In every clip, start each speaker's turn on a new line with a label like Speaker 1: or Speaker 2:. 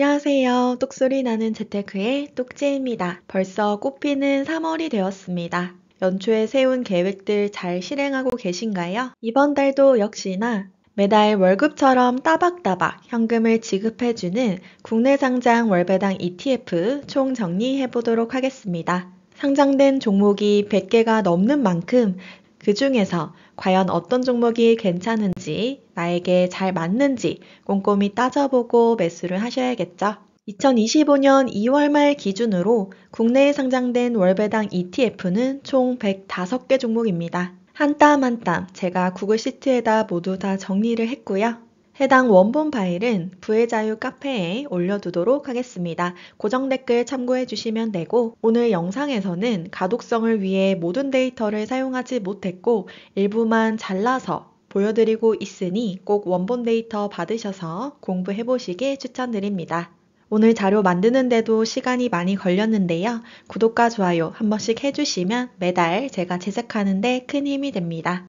Speaker 1: 안녕하세요. 똑소리 나는 재테크의 똑재입니다. 벌써 꽃피는 3월이 되었습니다. 연초에 세운 계획들 잘 실행하고 계신가요? 이번 달도 역시나 매달 월급처럼 따박따박 현금을 지급해주는 국내 상장 월배당 ETF 총 정리해 보도록 하겠습니다. 상장된 종목이 100개가 넘는 만큼 그 중에서 과연 어떤 종목이 괜찮은지, 나에게 잘 맞는지 꼼꼼히 따져보고 매수를 하셔야겠죠. 2025년 2월 말 기준으로 국내에 상장된 월배당 ETF는 총 105개 종목입니다. 한 땀 한 땀 제가 구글 시트에다 모두 다 정리를 했고요. 해당 원본 파일은 부의 자유 카페에 올려두도록 하겠습니다. 고정 댓글 참고해 주시면 되고, 오늘 영상에서는 가독성을 위해 모든 데이터를 사용하지 못했고 일부만 잘라서 보여드리고 있으니 꼭 원본 데이터 받으셔서 공부해 보시길 추천드립니다. 오늘 자료 만드는데도 시간이 많이 걸렸는데요. 구독과 좋아요 한 번씩 해주시면 매달 제가 제작하는데 큰 힘이 됩니다.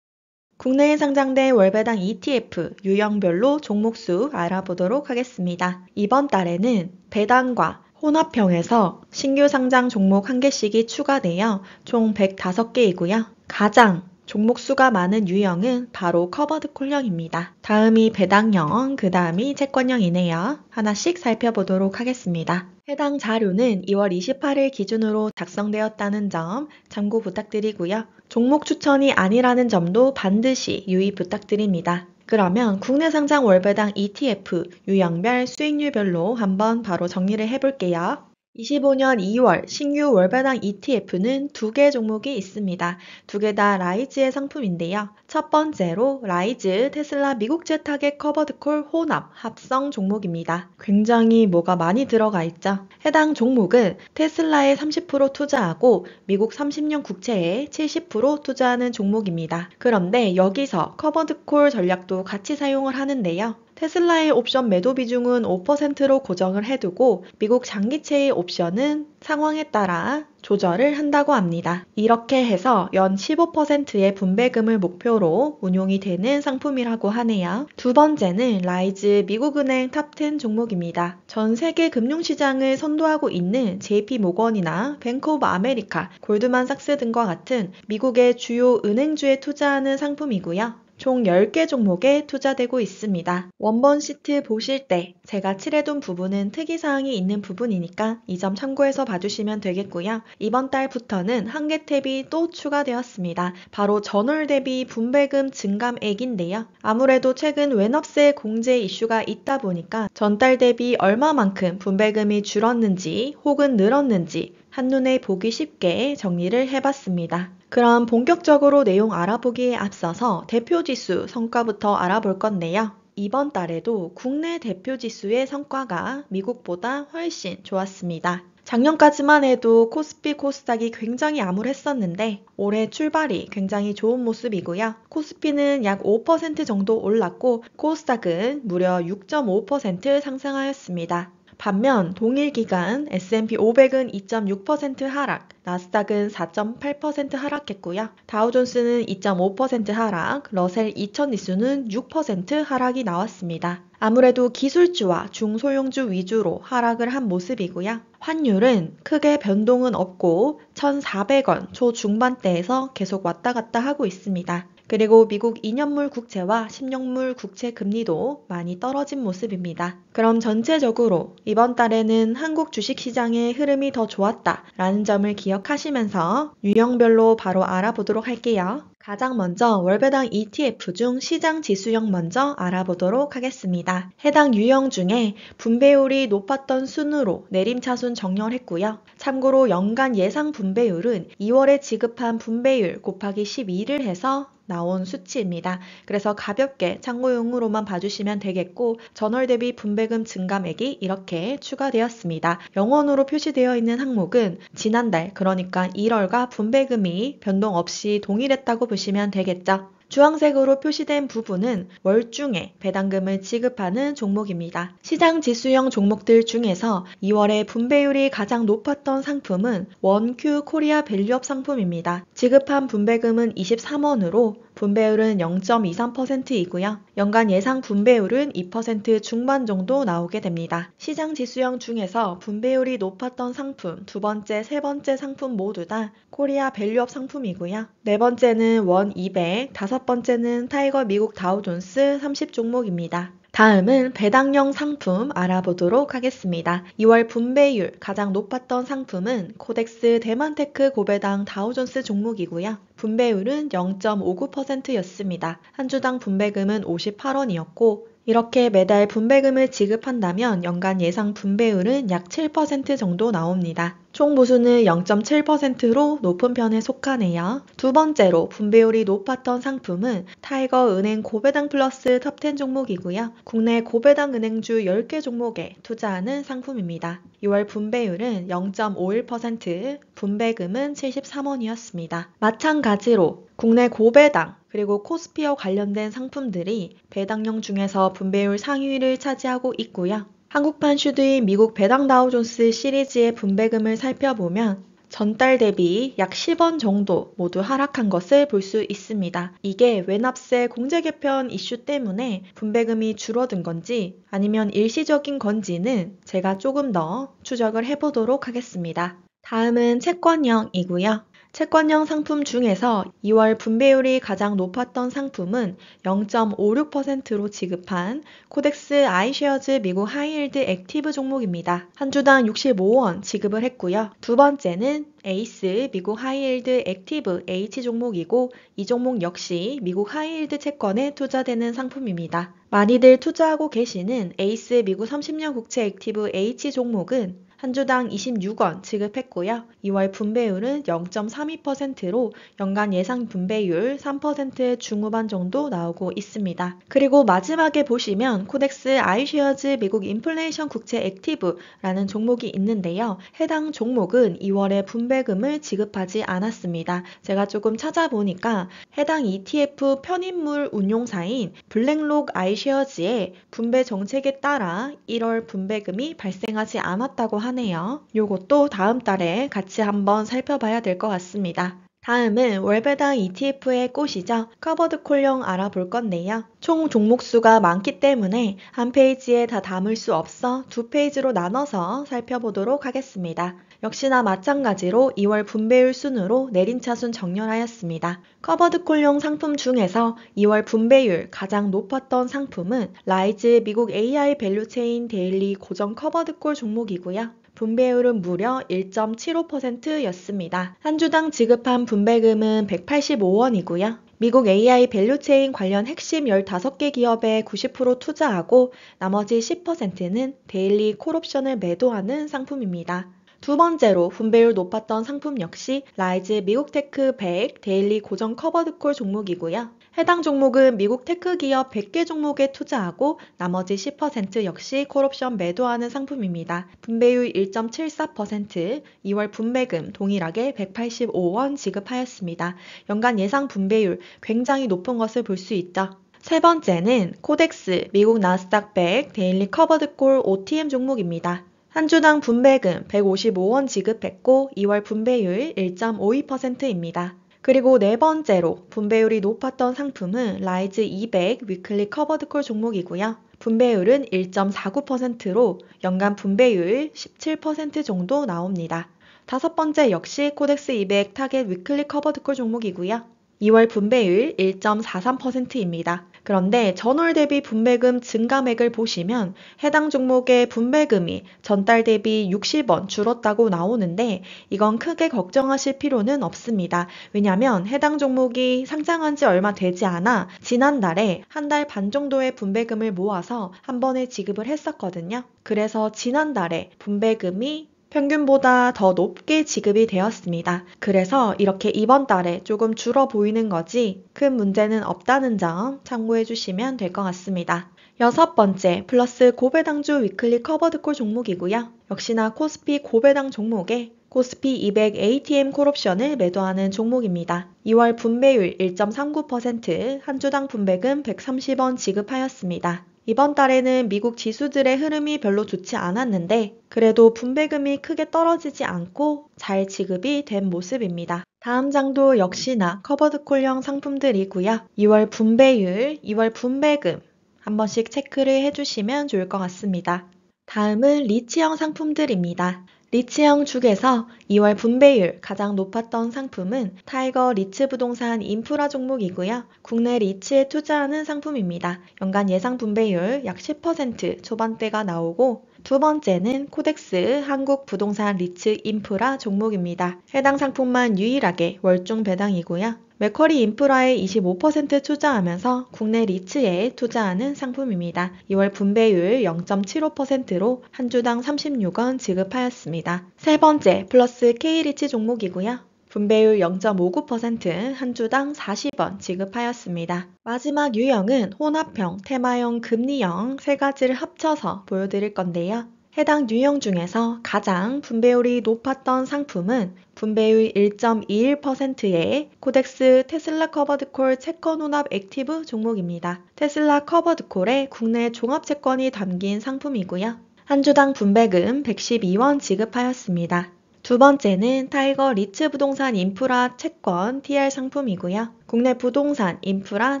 Speaker 1: 국내에 상장된 월배당 ETF 유형별로 종목수 알아보도록 하겠습니다. 이번 달에는 배당과 혼합형에서 신규 상장 종목 1개씩이 추가되어 총 105개이고요. 가장 종목 수가 많은 유형은 바로 커버드콜형입니다. 다음이 배당형, 그 다음이 채권형이네요. 하나씩 살펴보도록 하겠습니다. 해당 자료는 2월 28일 기준으로 작성되었다는 점 참고 부탁드리고요. 종목 추천이 아니라는 점도 반드시 유의 부탁드립니다. 그러면 국내 상장 월배당 ETF 유형별 수익률별로 한번 바로 정리를 해볼게요. 25년 2월 신규 월배당 ETF는 2개 종목이 있습니다. 2개 다 라이즈의 상품인데요. 첫 번째로 라이즈 테슬라 미국제 타겟 커버드콜 혼합 합성 종목입니다. 굉장히 뭐가 많이 들어가 있죠. 해당 종목은 테슬라에 30% 투자하고 미국 30년 국채에 70% 투자하는 종목입니다. 그런데 여기서 커버드콜 전략도 같이 사용을 하는데요. 테슬라의 옵션 매도 비중은 5%로 고정을 해두고 미국 장기채의 옵션은 상황에 따라 조절을 한다고 합니다. 이렇게 해서 연 15%의 분배금을 목표로 운용이 되는 상품이라고 하네요. 두 번째는 라이즈 미국은행 탑10 종목입니다. 전 세계 금융시장을 선도하고 있는 JP모건이나 뱅크 오브 아메리카, 골드만삭스 등과 같은 미국의 주요 은행주에 투자하는 상품이고요. 총 10개 종목에 투자되고 있습니다. 원본 시트 보실 때 제가 칠해둔 부분은 특이사항이 있는 부분이니까 이 점 참고해서 봐주시면 되겠고요. 이번 달부터는 한 개 탭이 또 추가되었습니다. 바로 전월 대비 분배금 증감액인데요. 아무래도 최근 웬업세 공제 이슈가 있다 보니까 전달 대비 얼마만큼 분배금이 줄었는지 혹은 늘었는지 한눈에 보기 쉽게 정리를 해봤습니다. 그럼 본격적으로 내용 알아보기에 앞서서 대표지수 성과부터 알아볼 건데요. 이번 달에도 국내 대표지수의 성과가 미국보다 훨씬 좋았습니다. 작년까지만 해도 코스피 코스닥이 굉장히 암울했었는데 올해 출발이 굉장히 좋은 모습이고요. 코스피는 약 5% 정도 올랐고 코스닥은 무려 6.5% 상승하였습니다. 반면 동일 기간 S&P 500은 2.6% 하락, 나스닥은 4.8% 하락했고요. 다우존스는 2.5% 하락, 러셀 2000 지수는 6% 하락이 나왔습니다. 아무래도 기술주와 중소형주 위주로 하락을 한 모습이고요. 환율은 크게 변동은 없고 1,400원 초중반대에서 계속 왔다 갔다 하고 있습니다. 그리고 미국 2년물 국채와 10년물 국채 금리도 많이 떨어진 모습입니다. 그럼 전체적으로 이번 달에는 한국 주식시장의 흐름이 더 좋았다라는 점을 기억하시면서 유형별로 바로 알아보도록 할게요. 가장 먼저 월배당 ETF 중 시장 지수형 먼저 알아보도록 하겠습니다. 해당 유형 중에 분배율이 높았던 순으로 내림차순 정렬했고요. 참고로 연간 예상 분배율은 2월에 지급한 분배율 곱하기 12를 해서 나온 수치입니다. 그래서 가볍게 참고용으로만 봐주시면 되겠고 전월 대비 분배금 증감액이 이렇게 추가되었습니다. 영원으로 표시되어 있는 항목은 지난달 그러니까 1월과 분배금이 변동 없이 동일했다고 보시면 되겠죠. 주황색으로 표시된 부분은 월중에 배당금을 지급하는 종목입니다. 시장 지수형 종목들 중에서 2월에 분배율이 가장 높았던 상품은 원큐 코리아 밸류업 상품입니다. 지급한 분배금은 23원으로 분배율은 0.23%이고요. 연간 예상 분배율은 2% 중반 정도 나오게 됩니다. 시장 지수형 중에서 분배율이 높았던 상품, 두 번째, 세 번째 상품 모두 다 코리아 밸류업 상품이고요. 네 번째는 원 200, 다섯 번째는 타이거 미국 다우존스 30 종목입니다. 다음은 배당형 상품 알아보도록 하겠습니다. 2월 분배율 가장 높았던 상품은 코덱스 대만테크 고배당 다우존스 종목이고요. 분배율은 0.59%였습니다. 한 주당 분배금은 58원이었고 이렇게 매달 분배금을 지급한다면 연간 예상 분배율은 약 7% 정도 나옵니다. 총 보수는 0.7%로 높은 편에 속하네요. 두 번째로 분배율이 높았던 상품은 타이거 은행 고배당 플러스 톱10 종목이고요. 국내 고배당 은행주 10개 종목에 투자하는 상품입니다. 6월 분배율은 0.51%, 분배금은 73원이었습니다. 마찬가지로 국내 고배당 그리고 코스피와 관련된 상품들이 배당형 중에서 분배율 상위를 차지하고 있고요. 한국판 슈드인 미국 배당 다우존스 시리즈의 분배금을 살펴보면 전달 대비 약 10원 정도 모두 하락한 것을 볼 수 있습니다. 이게 외납세 공제 개편 이슈 때문에 분배금이 줄어든 건지 아니면 일시적인 건지는 제가 조금 더 추적을 해보도록 하겠습니다. 다음은 채권형이고요. 채권형 상품 중에서 2월 분배율이 가장 높았던 상품은 0.56%로 지급한 코덱스 아이쉐어즈 미국 하이힐드 액티브 종목입니다. 한 주당 65원 지급을 했고요. 두 번째는 에이스 미국 하이힐드 액티브 H 종목이고 이 종목 역시 미국 하이힐드 채권에 투자되는 상품입니다. 많이들 투자하고 계시는 에이스 미국 30년 국채 액티브 H 종목은 한 주당 26원 지급했고요. 2월 분배율은 0.32%로 연간 예상 분배율 3% 중후반 정도 나오고 있습니다. 그리고 마지막에 보시면 코덱스 아이쉐어즈 미국 인플레이션 국채 액티브라는 종목이 있는데요. 해당 종목은 2월에 분배금을 지급하지 않았습니다. 제가 조금 찾아보니까 해당 ETF 편입물 운용사인 블랙록 아이쉐어즈의 분배 정책에 따라 1월 분배금이 발생하지 않았다고 하네요. 요것도 다음 달에 같이 한번 살펴봐야 될 것 같습니다. 다음은 월배당 ETF의 꽃이죠. 커버드 콜형 알아볼 건데요. 총 종목수가 많기 때문에 한 페이지에 다 담을 수 없어 두 페이지로 나눠서 살펴보도록 하겠습니다. 역시나 마찬가지로 2월 분배율 순으로 내림차순 정렬하였습니다. 커버드 콜형 상품 중에서 2월 분배율 가장 높았던 상품은 라이즈 미국 AI 밸류체인 데일리 고정 커버드 콜 종목이고요. 분배율은 무려 1.75%였습니다. 한 주당 지급한 분배금은 185원이고요. 미국 AI 밸류체인 관련 핵심 15개 기업에 90% 투자하고 나머지 10%는 데일리 콜옵션을 매도하는 상품입니다. 두 번째로 분배율 높았던 상품 역시 라이즈 미국 테크 100 데일리 고정 커버드콜 종목이고요. 해당 종목은 미국 테크 기업 100개 종목에 투자하고 나머지 10% 역시 콜옵션 매도하는 상품입니다. 분배율 1.74%, 2월 분배금 동일하게 185원 지급하였습니다. 연간 예상 분배율 굉장히 높은 것을 볼 수 있죠. 세 번째는 코덱스 미국 나스닥 100 데일리 커버드콜 OTM 종목입니다. 한 주당 분배금 155원 지급했고 2월 분배율 1.52%입니다. 그리고 네 번째로 분배율이 높았던 상품은 라이즈 200 위클리 커버드콜 종목이고요. 분배율은 1.49%로 연간 분배율 17% 정도 나옵니다. 다섯 번째 역시 코덱스 200 타겟 위클리 커버드콜 종목이고요. 2월 분배율 1.43%입니다. 그런데 전월 대비 분배금 증가맥을 보시면 해당 종목의 분배금이 전달 대비 60원 줄었다고 나오는데 이건 크게 걱정하실 필요는 없습니다. 왜냐하면 해당 종목이 상장한 지 얼마 되지 않아 지난달에 한 달 반 정도의 분배금을 모아서 한 번에 지급을 했었거든요. 그래서 지난달에 분배금이 평균보다 더 높게 지급이 되었습니다. 그래서 이렇게 이번 달에 조금 줄어 보이는 거지 큰 문제는 없다는 점 참고해 주시면 될 것 같습니다. 여섯 번째, 플러스 고배당주 위클리 커버드콜 종목이고요. 역시나 코스피 고배당 종목에 코스피 200 ATM 콜옵션을 매도하는 종목입니다. 2월 분배율 1.39%, 한 주당 분배금 130원 지급하였습니다. 이번 달에는 미국 지수들의 흐름이 별로 좋지 않았는데 그래도 분배금이 크게 떨어지지 않고 잘 지급이 된 모습입니다. 다음 장도 역시나 커버드콜형 상품들이고요. 2월 분배율, 2월 분배금 한 번씩 체크를 해주시면 좋을 것 같습니다. 다음은 리츠형 상품들입니다. 리츠형 중에서 2월 분배율 가장 높았던 상품은 타이거 리츠 부동산 인프라 종목이고요. 국내 리츠에 투자하는 상품입니다. 연간 예상 분배율 약 10% 초반대가 나오고 두 번째는 코덱스 한국 부동산 리츠 인프라 종목입니다. 해당 상품만 유일하게 월중 배당이고요. 맥쿼리 인프라에 25% 투자하면서 국내 리츠에 투자하는 상품입니다. 2월 분배율 0.75%로 한 주당 36원 지급하였습니다. 세 번째 플러스 K리츠 종목이고요. 분배율 0.59% 한 주당 40원 지급하였습니다. 마지막 유형은 혼합형, 테마형, 금리형 세 가지를 합쳐서 보여드릴 건데요. 해당 유형 중에서 가장 분배율이 높았던 상품은 분배율 1.21%의 코덱스 테슬라 커버드콜 채권 혼합 액티브 종목입니다. 테슬라 커버드콜에 국내 종합 채권이 담긴 상품이고요. 한 주당 분배금 112원 지급하였습니다. 두 번째는 타이거 리츠 부동산 인프라 채권 TR 상품이고요. 국내 부동산 인프라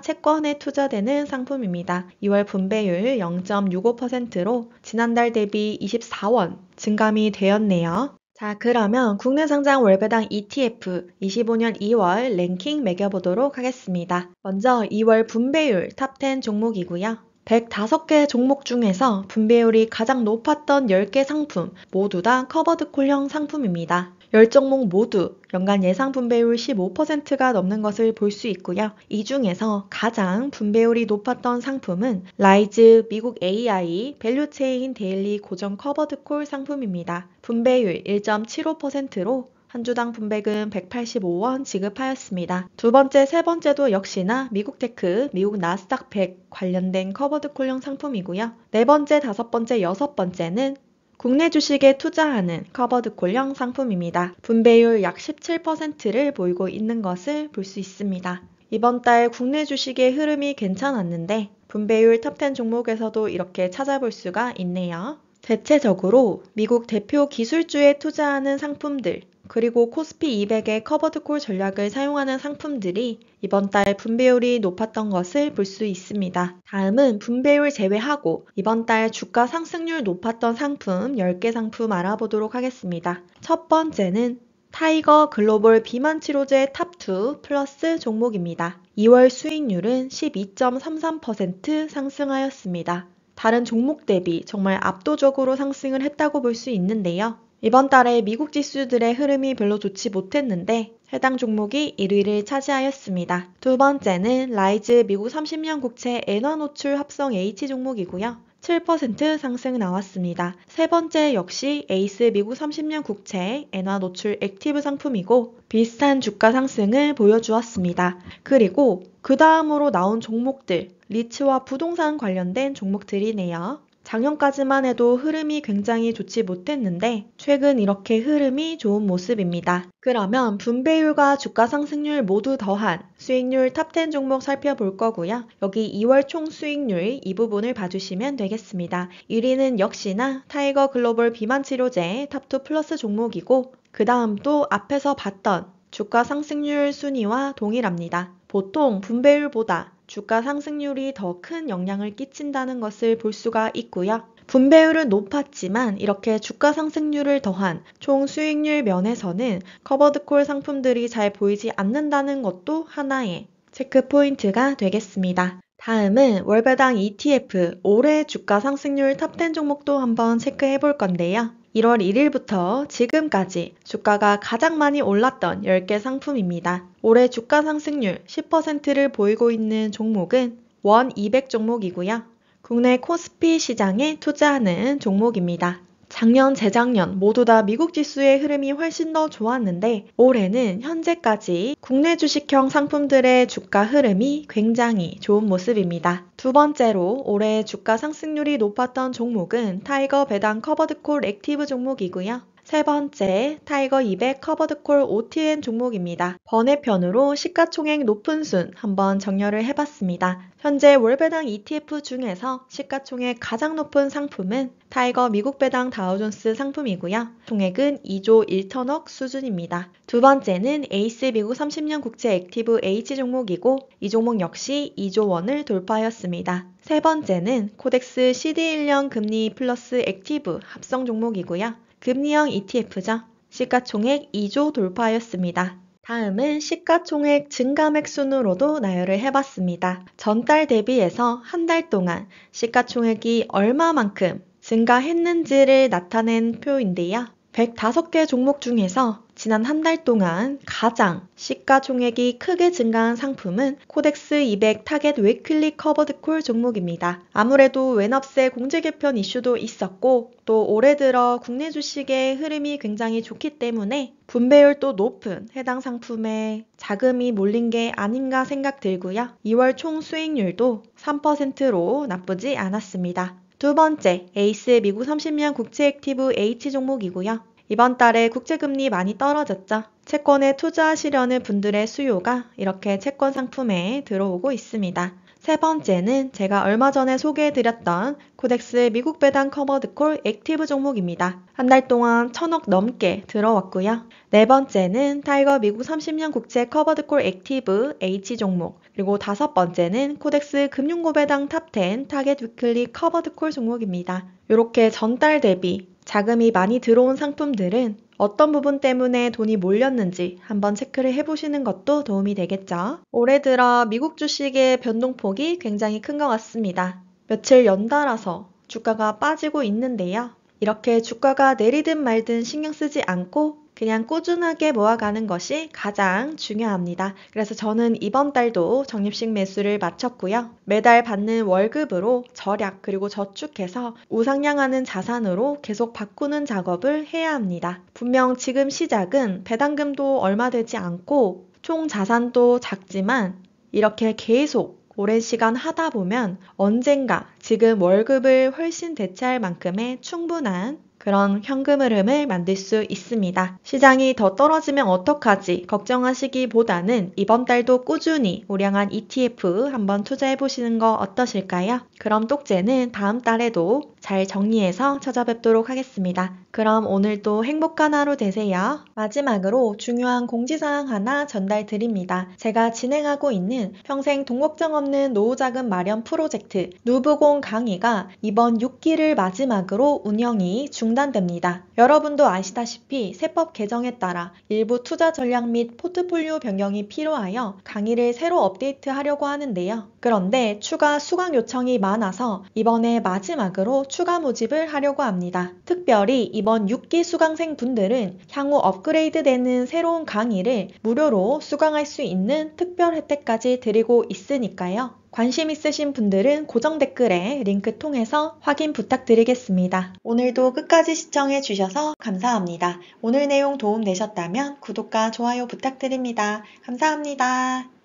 Speaker 1: 채권에 투자되는 상품입니다. 2월 분배율 0.65%로 지난달 대비 24원 증감이 되었네요. 자, 그러면 국내 상장 월배당 ETF 25년 2월 랭킹 매겨보도록 하겠습니다. 먼저 2월 분배율 탑10 종목이고요. 105개 종목 중에서 분배율이 가장 높았던 10개 상품 모두 다 커버드콜형 상품입니다. 10종목 모두 연간 예상 분배율 15%가 넘는 것을 볼 수 있고요. 이 중에서 가장 분배율이 높았던 상품은 라이즈 미국 AI 밸류체인 데일리 고정 커버드콜 상품입니다. 분배율 1.75%로 한 주당 분배금 185원 지급하였습니다. 두 번째, 세 번째도 역시나 미국 테크, 미국 나스닥 100 관련된 커버드콜형 상품이고요. 네 번째, 다섯 번째, 여섯 번째는 국내 주식에 투자하는 커버드콜형 상품입니다. 분배율 약 17%를 보이고 있는 것을 볼 수 있습니다. 이번 달 국내 주식의 흐름이 괜찮았는데 분배율 탑10 종목에서도 이렇게 찾아볼 수가 있네요. 대체적으로 미국 대표 기술주에 투자하는 상품들 그리고 코스피 200의 커버드콜 전략을 사용하는 상품들이 이번 달 분배율이 높았던 것을 볼 수 있습니다. 다음은 분배율 제외하고 이번 달 주가 상승률 높았던 상품 10개 상품 알아보도록 하겠습니다. 첫 번째는 타이거 글로벌 비만 치료제 탑2 플러스 종목입니다. 2월 수익률은 12.33% 상승하였습니다. 다른 종목 대비 정말 압도적으로 상승을 했다고 볼 수 있는데요. 이번 달에 미국 지수들의 흐름이 별로 좋지 못했는데 해당 종목이 1위를 차지하였습니다. 두 번째는 라이즈 미국 30년 국채 엔화 노출 합성 H 종목이고요. 7% 상승 나왔습니다. 세 번째 역시 에이스 미국 30년 국채 엔화 노출 액티브 상품이고 비슷한 주가 상승을 보여주었습니다. 그리고 그 다음으로 나온 종목들 리츠와 부동산 관련된 종목들이네요. 작년까지만 해도 흐름이 굉장히 좋지 못했는데 최근 이렇게 흐름이 좋은 모습입니다. 그러면 분배율과 주가 상승률 모두 더한 수익률 탑10 종목 살펴볼 거고요. 여기 2월 총 수익률 이 부분을 봐주시면 되겠습니다. 1위는 역시나 타이거 글로벌 비만 치료제 탑2 플러스 종목이고 그 다음 또 앞에서 봤던 주가 상승률 순위와 동일합니다. 보통 분배율보다 주가 상승률이 더 큰 영향을 끼친다는 것을 볼 수가 있고요. 분배율은 높았지만 이렇게 주가 상승률을 더한 총 수익률 면에서는 커버드콜 상품들이 잘 보이지 않는다는 것도 하나의 체크 포인트가 되겠습니다. 다음은 월배당 ETF 올해 주가 상승률 탑10 종목도 한번 체크해 볼 건데요. 1월 1일부터 지금까지 주가가 가장 많이 올랐던 10개 상품입니다. 올해 주가 상승률 10%를 보이고 있는 종목은 원 200 종목이고요. 국내 코스피 시장에 투자하는 종목입니다. 작년, 재작년 모두 다 미국 지수의 흐름이 훨씬 더 좋았는데 올해는 현재까지 국내 주식형 상품들의 주가 흐름이 굉장히 좋은 모습입니다. 두 번째로 올해 주가 상승률이 높았던 종목은 타이거 배당 커버드콜 액티브 종목이고요. 세 번째, 타이거 200 커버드콜 OTN 종목입니다. 번외편으로 시가총액 높은 순 한번 정렬을 해봤습니다. 현재 월배당 ETF 중에서 시가총액 가장 높은 상품은 타이거 미국 배당 다우존스 상품이고요. 총액은 2조 1천억 수준입니다. 두 번째는 에이스 미국 30년 국채 액티브 H 종목이고 이 종목 역시 2조 원을 돌파하였습니다. 세 번째는 코덱스 CD 1년 금리 플러스 액티브 합성 종목이고요. 금리형 ETF죠. 시가총액 2조 돌파하였습니다. 다음은 시가총액 증가맥 순으로도 나열을 해봤습니다. 전달 대비해서 한 달 동안 시가총액이 얼마만큼 증가했는지를 나타낸 표인데요. 105개 종목 중에서 지난 한 달 동안 가장 시가총액이 크게 증가한 상품은 코덱스 200 타겟 위클리 커버드콜 종목입니다. 아무래도 외납세 공제 개편 이슈도 있었고 또 올해 들어 국내 주식의 흐름이 굉장히 좋기 때문에 분배율도 높은 해당 상품에 자금이 몰린 게 아닌가 생각 들고요. 2월 총 수익률도 3%로 나쁘지 않았습니다. 두 번째, 에이스 미국 30년 국채 액티브 H 종목이고요. 이번 달에 국제금리 많이 떨어졌죠. 채권에 투자하시려는 분들의 수요가 이렇게 채권 상품에 들어오고 있습니다. 세 번째는 제가 얼마 전에 소개해드렸던 코덱스 미국 배당 커버드콜 액티브 종목입니다. 한 달 동안 1,000억 넘게 들어왔고요. 네 번째는 타이거 미국 30년 국채 커버드콜 액티브 H 종목, 그리고 다섯 번째는 코덱스 금융고배당 탑10 타겟 위클리 커버드콜 종목입니다. 이렇게 전달 대비 자금이 많이 들어온 상품들은 어떤 부분 때문에 돈이 몰렸는지 한번 체크를 해보시는 것도 도움이 되겠죠. 올해 들어 미국 주식의 변동폭이 굉장히 큰 것 같습니다. 며칠 연달아서 주가가 빠지고 있는데요. 이렇게 주가가 내리든 말든 신경 쓰지 않고 그냥 꾸준하게 모아가는 것이 가장 중요합니다. 그래서 저는 이번 달도 적립식 매수를 마쳤고요. 매달 받는 월급으로 절약 그리고 저축해서 우상향하는 자산으로 계속 바꾸는 작업을 해야 합니다. 분명 지금 시작은 배당금도 얼마 되지 않고 총 자산도 작지만 이렇게 계속 오랜 시간 하다 보면 언젠가 지금 월급을 훨씬 대체할 만큼의 충분한 그런 현금 흐름을 만들 수 있습니다. 시장이 더 떨어지면 어떡하지 걱정하시기보다는 이번 달도 꾸준히 우량한 ETF 한번 투자해 보시는 거 어떠실까요? 그럼 똑제는 다음 달에도 잘 정리해서 찾아뵙도록 하겠습니다. 그럼 오늘도 행복한 하루 되세요. 마지막으로 중요한 공지사항 하나 전달드립니다. 제가 진행하고 있는 평생 돈 걱정 없는 노후자금 마련 프로젝트 누부공 강의가 이번 6기를 마지막으로 운영이 중단됩니다. 여러분도 아시다시피 세법 개정에 따라 일부 투자 전략 및 포트폴리오 변경이 필요하여 강의를 새로 업데이트하려고 하는데요. 그런데 추가 수강 요청이 많아서 이번에 마지막으로 추가 모집을 하려고 합니다. 특별히 이번 6기 수강생 분들은 향후 업그레이드 되는 새로운 강의를 무료로 수강할 수 있는 특별 혜택까지 드리고 있으니까요. 관심 있으신 분들은 고정 댓글에 링크 통해서 확인 부탁드리겠습니다. 오늘도 끝까지 시청해 주셔서 감사합니다. 오늘 내용 도움 되셨다면 구독과 좋아요 부탁드립니다. 감사합니다.